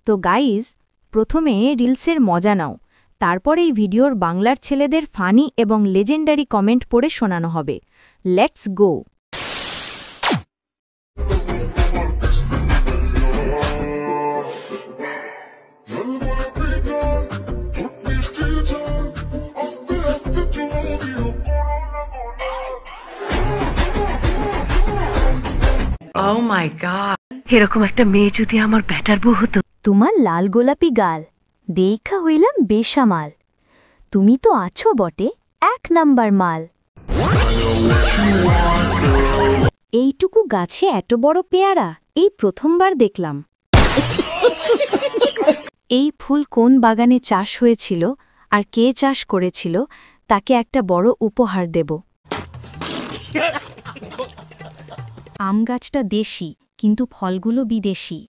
তো গাইজ, প্রথমে রিলসের মজা নাও, তারপর এই ভিডিওর বাংলার ছেলেদের ফানি এবং লেজেন্ডারি কমেন্ট পড়ে শোনানো হবে। Let's go. Oh my God! এরকম একটা মেয়ে যদি আমার ব্যাটার বউ হতো। তোমার লাল গোলাপি গাল দেখা হইলাম বেসামাল, তুমি তো আছো বটে 1 নাম্বার মাল। এইটুকু গাছে এত বড় পেয়ারা এই প্রথমবার দেখলাম। এই ফুল কোন বাগানে চাষ হয়েছিল আর কে চাষ করেছিল তাকে একটা বড় উপহার দেব। আম গাছটা দেশি, কিন্তু ফলগুলো বিদেশি।